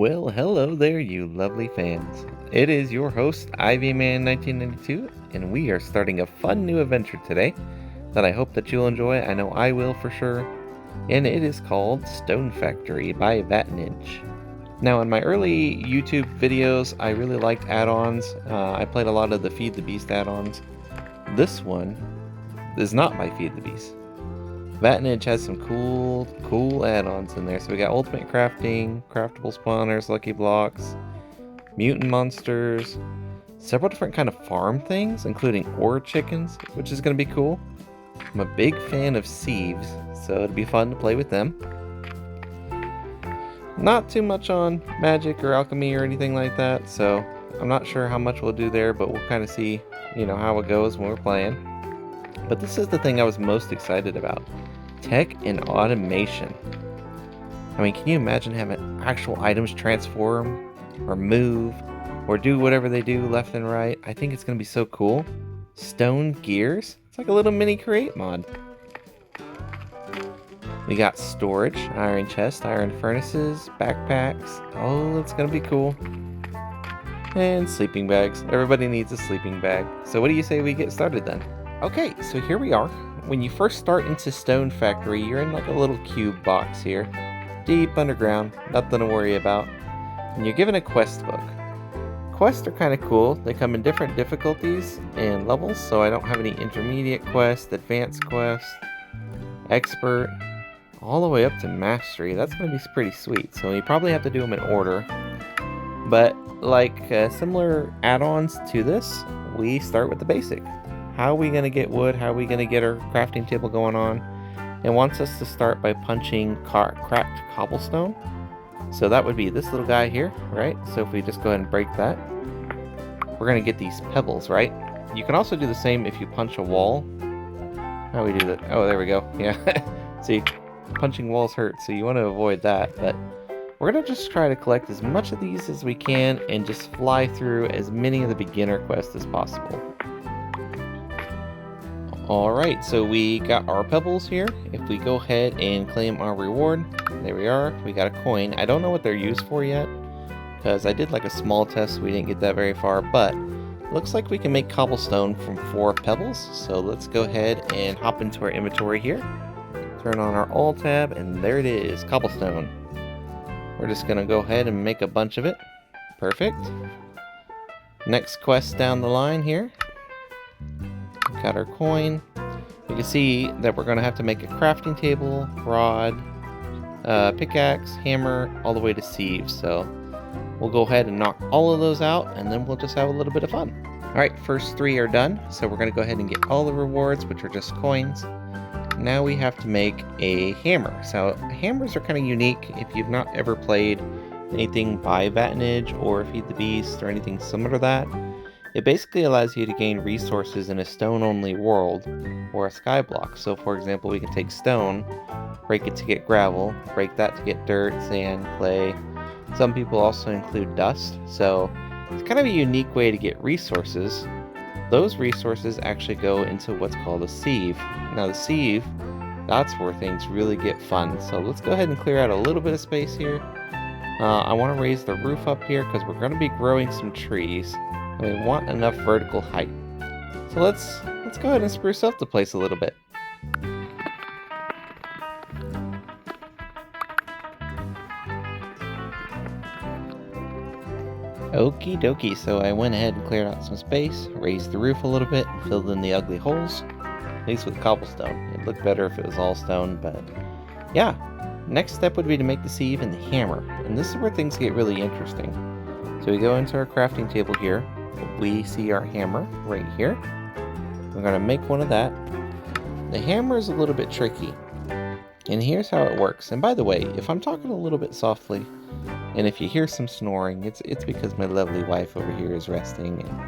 Well, hello there, you lovely fans. It is your host, Ivyman1992, and we are starting a fun new adventure today that I hope that you'll enjoy. I know I will for sure. And it is called StoneFactory by Vatinage. Now, in my early YouTube videos, I really liked add-ons. I played a lot of the Feed the Beast add-ons. This one is not by Feed the Beast. Vatinage has some cool add-ons in there. So we got Ultimate Crafting, Craftable Spawners, Lucky Blocks, Mutant Monsters, several different kind of farm things, including ore chickens, which is going to be cool. I'm a big fan of sieves, so it'd be fun to play with them. Not too much on magic or alchemy or anything like that, so I'm not sure how much we'll do there, but we'll kind of see, how it goes when we're playing. But this is the thing I was most excited about. Tech and automation. I mean, can you imagine having actual items transform or move or do whatever they do left and right? I think it's going to be so cool. Stone gears? It's like a little mini create mod. We got storage, iron chest, iron furnaces, backpacks. Oh, it's going to be cool. And sleeping bags. Everybody needs a sleeping bag. So what do you say we get started then? Okay, so here we are. When you first start into StoneFactory, you're in like a little cube box here. Deep underground, nothing to worry about. And you're given a quest book. Quests are kind of cool. They come in different difficulties and levels, so I don't have any intermediate quests, advanced quests, expert, all the way up to mastery. That's going to be pretty sweet, so you probably have to do them in order. But like similar add-ons to this, we start with the basic. How are we going to get wood? How are we going to get our crafting table going on? It wants us to start by punching cracked cobblestone. So that would be this little guy here, right? So if we just go ahead and break that, we're going to get these pebbles, right? You can also do the same if you punch a wall. How do we do that? Oh, there we go. Yeah. See, punching walls hurt, so you want to avoid that. But we're going to just try to collect as much of these as we can and just fly through as many of the beginner quests as possible. Alright, so we got our pebbles here. If we go ahead and claim our reward, there we are. We got a coin. I don't know what they're used for yet, because I did like a small test, so we didn't get that very far, but looks like we can make cobblestone from 4 pebbles. So let's go ahead and hop into our inventory here. Turn on our Alt tab, and there it is, cobblestone. We're just going to go ahead and make a bunch of it. Perfect. Next quest down the line here. Got our coin. You can see that we're going to have to make a crafting table, rod, pickaxe, hammer, all the way to sieve. So we'll go ahead and knock all of those out, and then we'll just have a little bit of fun. Alright, first 3 are done. So we're going to go ahead and get all the rewards, which are just coins. Now we have to make a hammer. So hammers are kind of unique. If you've not ever played anything by Vatinage or Feed the Beast or anything similar to that, it basically allows you to gain resources in a stone-only world or a sky block. So for example, we can take stone, break it to get gravel, break that to get dirt, sand, clay. Some people also include dust. So it's kind of a unique way to get resources. Those resources actually go into what's called a sieve. Now the sieve, that's where things really get fun. So let's go ahead and clear out a little bit of space here. I want to raise the roof up here because we're going to be growing some trees. We want enough vertical height. So let's go ahead and spruce up the place a little bit. Okie dokie, so I went ahead and cleared out some space, raised the roof a little bit, filled in the ugly holes, at least with cobblestone. It'd look better if it was all stone, but yeah. Next step would be to make the sieve and the hammer, and this is where things get really interesting. So we go into our crafting table here. We see our hammer right here. We're going to make one of that. The hammer is a little bit tricky, and here's how it works. And by the way, if I'm talking a little bit softly, and if you hear some snoring, it's because my lovely wife over here is resting, and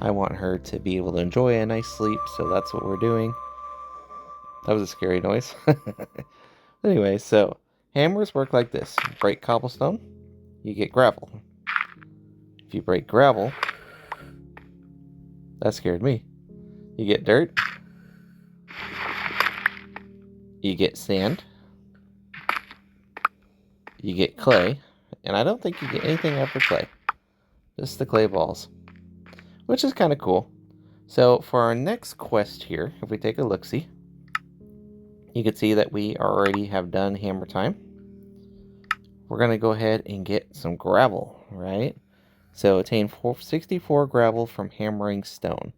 I want her to be able to enjoy a nice sleep, so that's what we're doing. That was a scary noise. Anyway, so hammers work like this. You break cobblestone, you get gravel. If you break gravel, that scared me. You get dirt. You get sand. You get clay. and I don't think you get anything after clay. Just the clay balls, which is kind of cool. So for our next quest here, if we take a look-see, you can see that we already have done hammer time. We're going to go ahead and get some gravel, right? So attain 64 gravel from hammering stone.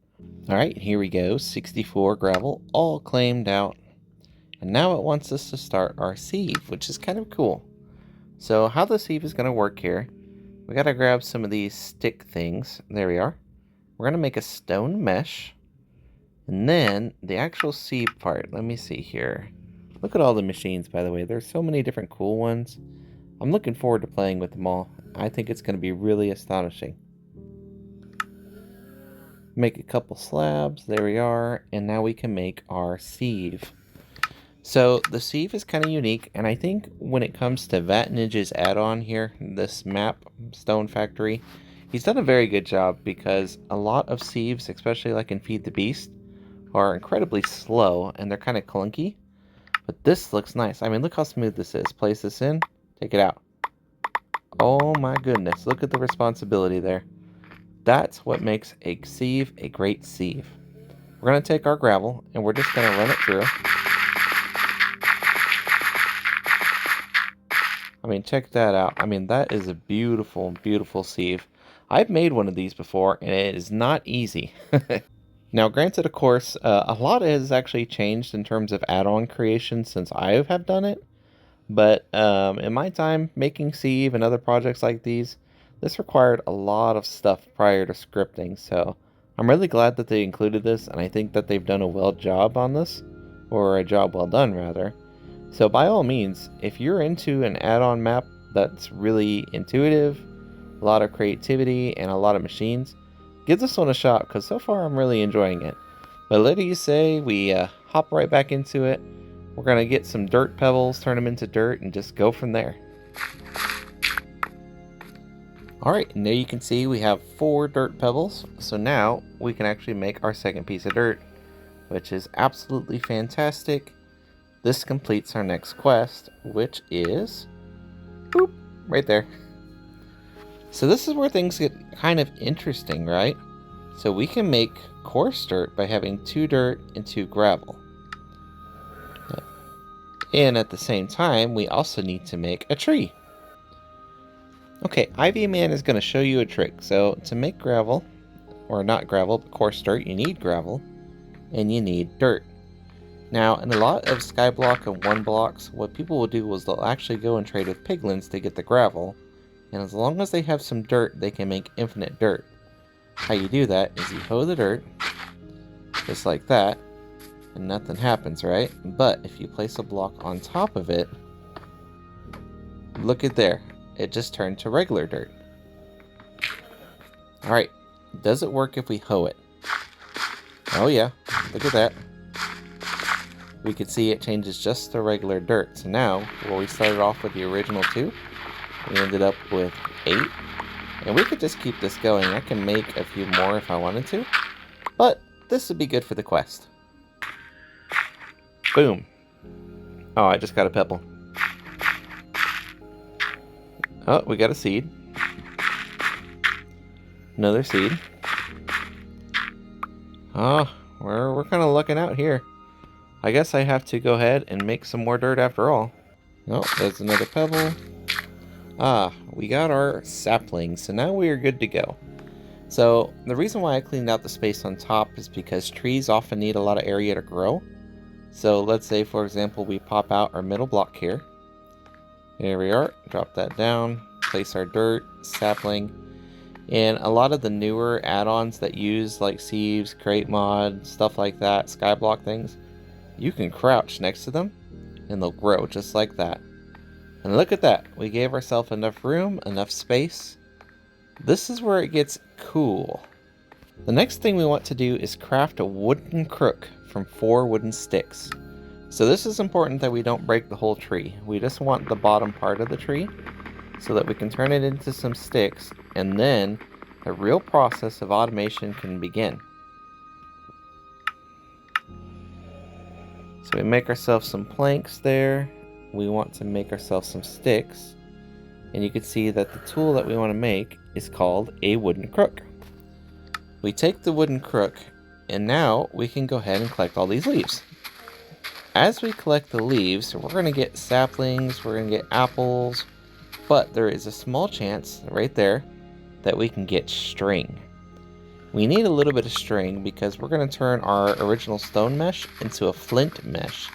All right, here we go. 64 gravel, all claimed out. And now it wants us to start our sieve, which is kind of cool. So how the sieve is going to work here, we got to grab some of these stick things. There we are. We're going to make a stone mesh. And then the actual sieve part, let me see here. Look at all the machines, by the way. There's so many different cool ones. I'm looking forward to playing with them all. I think it's going to be really astonishing. Make a couple slabs. There we are. And now we can make our sieve. So the sieve is kind of unique, and I think when it comes to Vatnage's add-on here, this map, StoneFactory, he's done a very good job because a lot of sieves, especially like in Feed the Beast, are incredibly slow and they're kind of clunky. But this looks nice. I mean, look how smooth this is. Place this in, take it out. Oh my goodness, look at the responsibility there. That's what makes a sieve a great sieve. We're going to take our gravel and we're just going to run it through. I mean, check that out. I mean, that is a beautiful, beautiful sieve. I've made one of these before, and it is not easy. Now, granted, of course, a lot has actually changed in terms of add-on creation since I have done it. But in my time making sieve and other projects like these, this required a lot of stuff prior to scripting. So I'm really glad that they included this, and I think that they've done a well job on this, or a job well done, rather. So by all means, if you're into an add-on map that's really intuitive, a lot of creativity, and a lot of machines, give this one a shot, because so far I'm really enjoying it. But what do you say we hop right back into it? We're going to get some dirt pebbles, turn them into dirt, and just go from there. Alright, and there you can see we have 4 dirt pebbles, so now we can actually make our second piece of dirt, which is absolutely fantastic. This completes our next quest, which is, boop, right there. So this is where things get kind of interesting, right? So we can make coarse dirt by having 2 dirt and 2 gravel. And at the same time, we also need to make a tree. Okay, Ivy Man is going to show you a trick. So to make gravel, or not gravel, but coarse dirt, you need gravel, and you need dirt. Now, in a lot of Skyblock and 1-blocks, what people will do is they'll actually go and trade with piglins to get the gravel, and as long as they have some dirt, they can make infinite dirt. How you do that is you hoe the dirt, just like that, and nothing happens, right? But if you place a block on top of it, look at there, it just turned to regular dirt. Alright, does it work if we hoe it? Oh yeah, look at that. We can see it changes just to regular dirt. So now, where we started off with the original 2, we ended up with 8. And we could just keep this going. I can make a few more if I wanted to. But this would be good for the quest. Boom. Oh, I just got a pebble. Oh, we got a seed. Another seed. Oh, we're kind of lucking out here. I guess I have to go ahead and make some more dirt after all. Oh, there's another pebble. Ah, we got our sapling, so now we are good to go. So, the reason why I cleaned out the space on top is because trees often need a lot of area to grow. So, let's say, for example, we pop out our middle block here. Here we are, drop that down, place our dirt, sapling, and a lot of the newer add-ons that use like sieves, crate mod, stuff like that, skyblock things, you can crouch next to them and they'll grow just like that. And look at that, we gave ourselves enough room, enough space. This is where it gets cool. The next thing we want to do is craft a wooden crook from 4 wooden sticks. So this is important that we don't break the whole tree. We just want the bottom part of the tree so that we can turn it into some sticks, and then the real process of automation can begin. So we make ourselves some planks there. We want to make ourselves some sticks. And you can see that the tool that we want to make is called a wooden crook. We take the wooden crook, and now we can go ahead and collect all these leaves. As we collect the leaves, we're going to get saplings, we're going to get apples, but there is a small chance right there that we can get string. We need a little bit of string because we're going to turn our original stone mesh into a flint mesh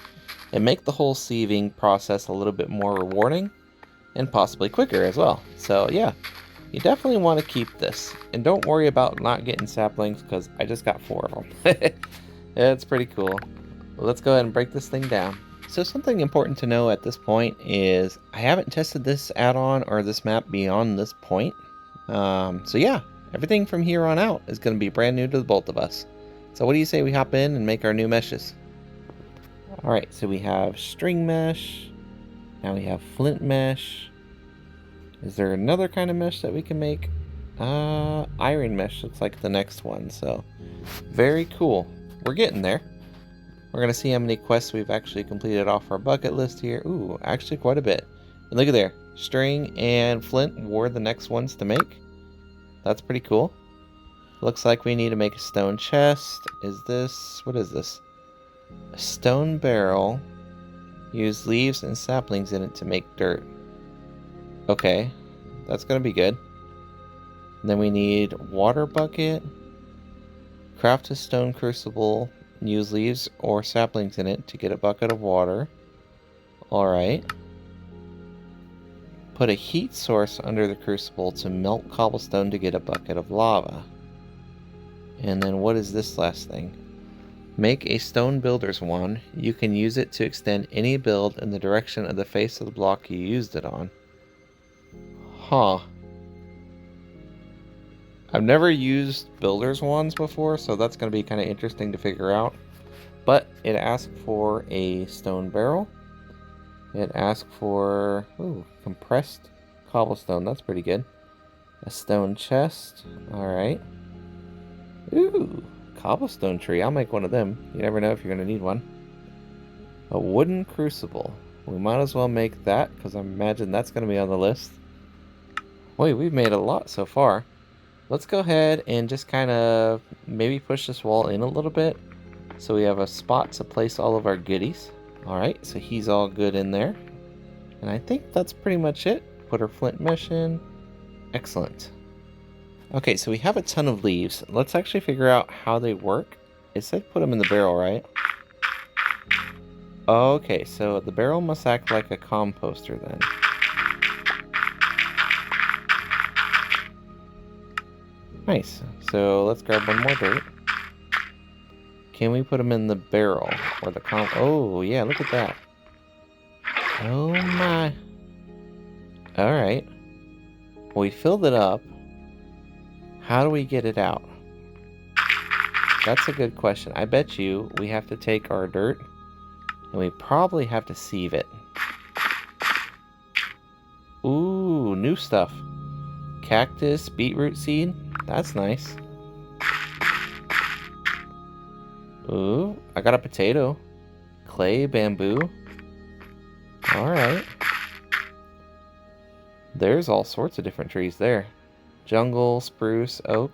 and make the whole sieving process a little bit more rewarding and possibly quicker as well. So yeah, you definitely want to keep this, and don't worry about not getting saplings because I just got 4 of them. It's pretty cool. Let's go ahead and break this thing down. So something important to know at this point is I haven't tested this add-on or this map beyond this point. So yeah, everything from here on out is going to be brand new to the both of us. So what do you say we hop in and make our new meshes? Alright, so we have string mesh. Now we have flint mesh. Is there another kind of mesh that we can make? Iron mesh looks like the next one. So very cool. We're getting there. We're going to see how many quests we've actually completed off our bucket list here. Ooh, actually quite a bit. And look at there. String and flint were the next ones to make. That's pretty cool. Looks like we need to make a stone chest. What is this? A stone barrel. Use leaves and saplings in it to make dirt. Okay, that's going to be good. And then we need water bucket. Craft a stone crucible. Use leaves or saplings in it to get a bucket of water. Alright. Put a heat source under the crucible to melt cobblestone to get a bucket of lava. And then what is this last thing? Make a stone builder's wand. You can use it to extend any build in the direction of the face of the block you used it on. Huh. I've never used builder's wands before, so that's going to be kind of interesting to figure out. But it asks for a stone barrel. It asks for compressed cobblestone. That's pretty good. A stone chest. Alright. Ooh, cobblestone tree. I'll make one of them. You never know if you're going to need one. A wooden crucible. We might as well make that because I imagine that's going to be on the list. Wait, we've made a lot so far. Let's go ahead and just kind of maybe push this wall in a little bit so we have a spot to place all of our goodies. Alright, so he's all good in there. And I think that's pretty much it. Put our flint mesh in. Excellent. Okay, so we have a ton of leaves. Let's actually figure out how they work. It said put them in the barrel, right? Okay, so the barrel must act like a composter then. Nice. So let's grab one more dirt. Can we put them in the barrel or the Oh yeah, look at that. Oh my. All right. We filled it up. How do we get it out? That's a good question. I bet you we have to take our dirt and we probably have to sieve it. Ooh, new stuff. Cactus, beetroot seed. That's nice. Ooh, I got a potato. Clay, bamboo. Alright. There's all sorts of different trees there. Jungle, spruce, oak.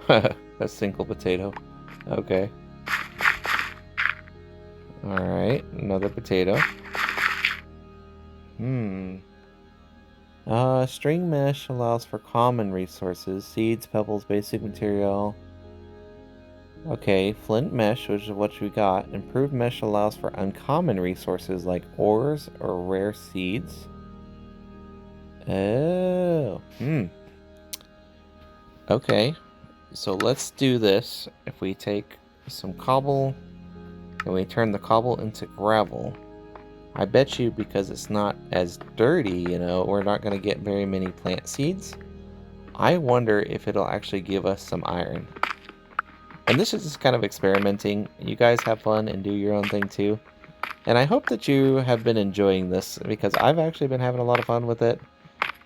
A single potato. Okay. Alright, another potato. String mesh allows for common resources. Seeds, pebbles, basic material. Okay, flint mesh, which is what we got. Improved mesh allows for uncommon resources like ores or rare seeds. Oh, Okay, so let's do this. If we take some cobble and we turn the cobble into gravel, I bet you because it's not as dirty, we're not going to get very many plant seeds. I wonder if it'll actually give us some iron. And this is just kind of experimenting. You guys have fun and do your own thing too. And I hope that you have been enjoying this because I've actually been having a lot of fun with it.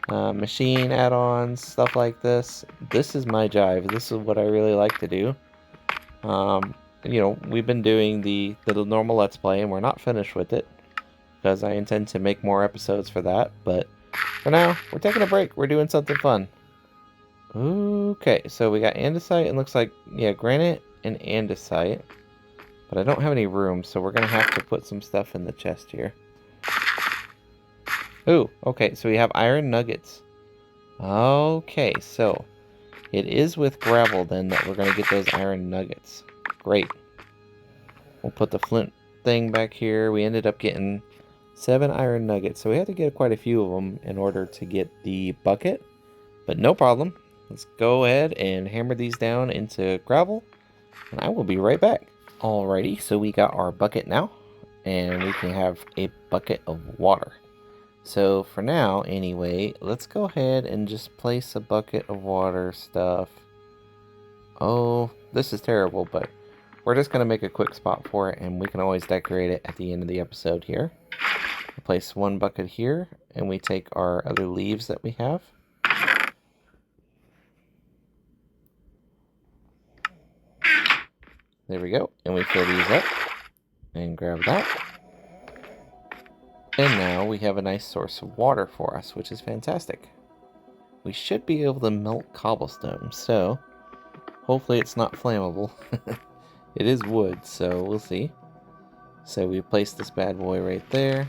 Machine add-ons, stuff like this. This is my jive. This is what I really like to do. We've been doing the normal Let's Play and we're not finished with it. because I intend to make more episodes for that. But for now, we're taking a break. We're doing something fun. Okay, so we got andesite and looks like, yeah, granite and andesite. But I don't have any room, so we're going to have to put some stuff in the chest here. Ooh, okay, so we have iron nuggets. Okay, so it is with gravel then that we're going to get those iron nuggets. Great. We'll put the flint thing back here. We ended up getting 7 iron nuggets, so we had to get quite a few of them in order to get the bucket. But no problem. Let's go ahead and hammer these down into gravel, and I will be right back. Alrighty, so we got our bucket now, and we can have a bucket of water. So for now, anyway, let's go ahead and just place a bucket of water stuff. Oh, this is terrible, but we're just going to make a quick spot for it, and we can always decorate it at the end of the episode here. We'll place one bucket here, and we take our other leaves that we have. There we go, and we fill these up, and grab that. And now we have a nice source of water for us, which is fantastic. We should be able to melt cobblestone, so hopefully it's not flammable. It is wood, so we'll see. So we placed this bad boy right there.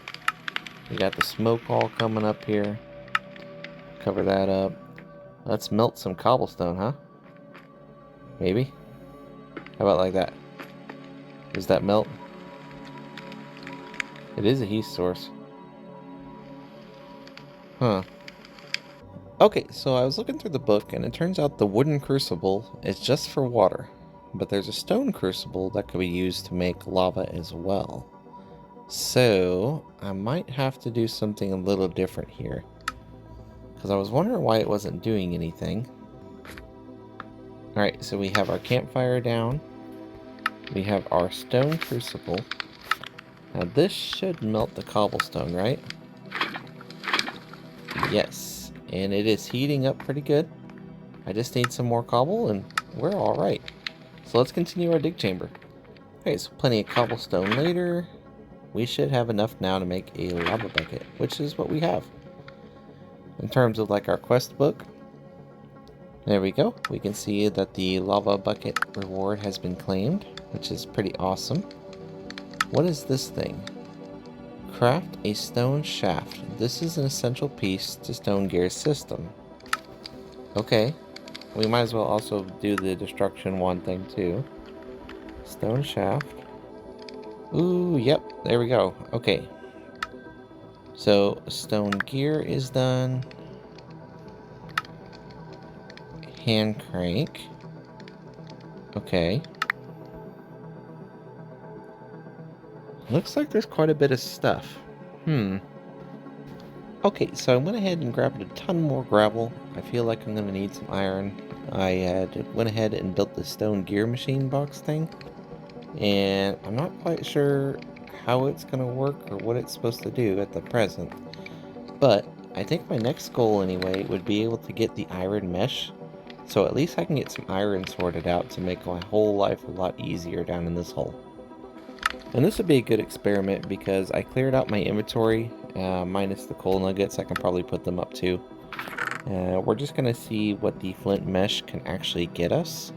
We got the smoke all coming up here. Cover that up. Let's melt some cobblestone, huh? Maybe? How about like that? Does that melt? It is a heat source. Huh. Okay, so I was looking through the book, and it turns out the wooden crucible is just for water. But there's a stone crucible that could be used to make lava as well. So, I might have to do something a little different here. Because I was wondering why it wasn't doing anything. Alright, so we have our campfire down. We have our stone crucible. Now this should melt the cobblestone, right? Yes, and it is heating up pretty good. I just need some more cobble and we're alright. So let's continue our dig chamber. Okay, so plenty of cobblestone later. We should have enough now to make a lava bucket, which is what we have. In terms of like our quest book, there we go. We can see that the lava bucket reward has been claimed, which is pretty awesome. What is this thing? Craft a stone shaft. This is an essential piece to Stone Gear's system. Okay. We might as well also do the destruction one thing too. Stone shaft. Ooh, yep, there we go. Okay. So, stone gear is done. Hand crank. Okay. Looks like there's quite a bit of stuff. Okay, so I went ahead and grabbed a ton more gravel. I feel like I'm going to need some iron. I went ahead and built the stone gear machine box thing. And I'm not quite sure how it's going to work or what it's supposed to do at the present. But I think my next goal anyway would be able to get the iron mesh. So at least I can get some iron sorted out to make my whole life a lot easier down in this hole. And this would be a good experiment because I cleared out my inventory, minus the coal nuggets. I can probably put them up too. We're just going to see what the flint mesh can actually get us,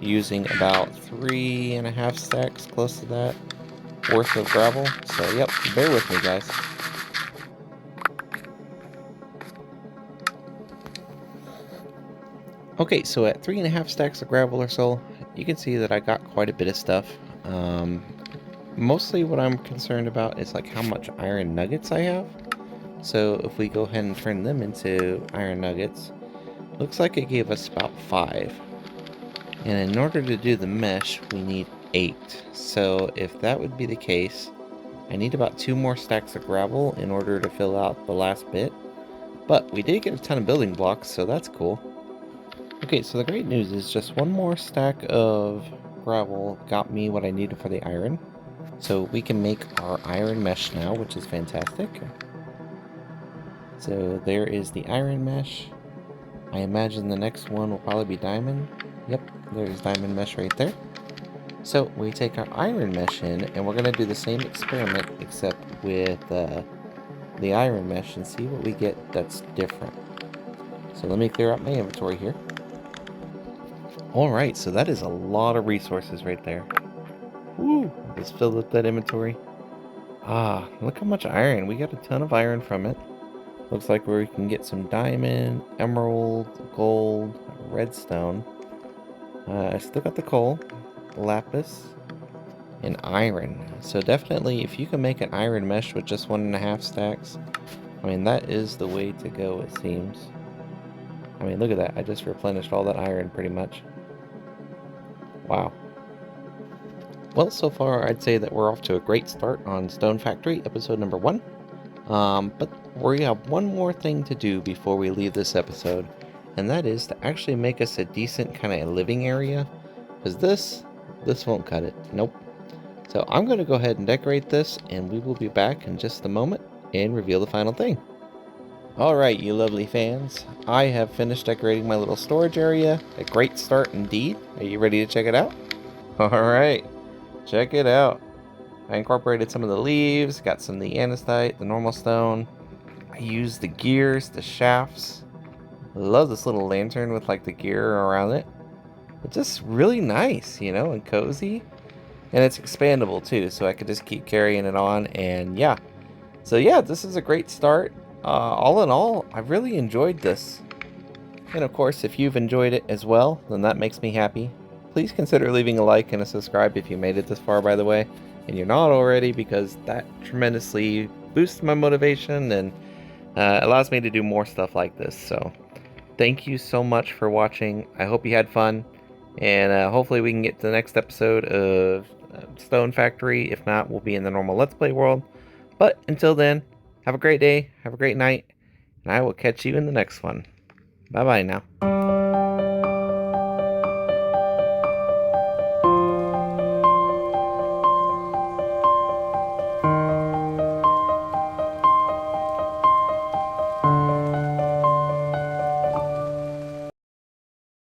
using about 3.5 stacks, close to that, worth of gravel. So yep, bear with me guys. Okay, so at 3.5 stacks of gravel or so, you can see that I got quite a bit of stuff. Mostly what I'm concerned about is like how much iron nuggets I have. So if we go ahead and turn them into iron nuggets, looks like it gave us about 5. And in order to do the mesh, we need 8. So if that would be the case, I need about 2 more stacks of gravel in order to fill out the last bit. But we did get a ton of building blocks, so that's cool. Okay, so the great news is just 1 more stack of gravel got me what I needed for the iron. So we can make our iron mesh now, which is fantastic. So there is the iron mesh. I imagine the next one will probably be diamond. Yep, there's diamond mesh right there. So we take our iron mesh in, and we're going to do the same experiment, except with the iron mesh and see what we get that's different. So let me clear out my inventory here. Alright, so that is a lot of resources right there. Woo! Just filled up that inventory. Ah, look how much iron. We got a ton of iron from it. Looks like we can get some diamond, emerald, gold, redstone. I still got the coal, lapis, and iron. So definitely, if you can make an iron mesh with just 1.5 stacks, I mean, that is the way to go, it seems. I mean, look at that. I just replenished all that iron pretty much. Wow. Well, so far, I'd say that we're off to a great start on StoneFactory, episode number 1. But we have one more thing to do before we leave this episode, and that is to actually make us a decent kind of living area, because this won't cut it. Nope. So I'm going to go ahead and decorate this, and we will be back in just a moment and reveal the final thing. Alright, you lovely fans, I have finished decorating my little storage area. A great start indeed. Are you ready to check it out? Alright, check it out. I incorporated some of the leaves, got some of the andesite, the normal stone. I used the gears, the shafts. I love this little lantern with like the gear around it. It's just really nice, you know, and cozy. And it's expandable too, so I could just keep carrying it on, and yeah. So yeah, this is a great start. All in all, I really enjoyed this. And of course, if you've enjoyed it as well, then that makes me happy. Please consider leaving a like and a subscribe if you made it this far, by the way, and you're not already, because that tremendously boosts my motivation and allows me to do more stuff like this. So thank you so much for watching. I hope you had fun, and hopefully we can get to the next episode of StoneFactory. If not, we'll be in the normal Let's Play world. But until then, have a great day, have a great night, and I will catch you in the next one. Bye-bye now.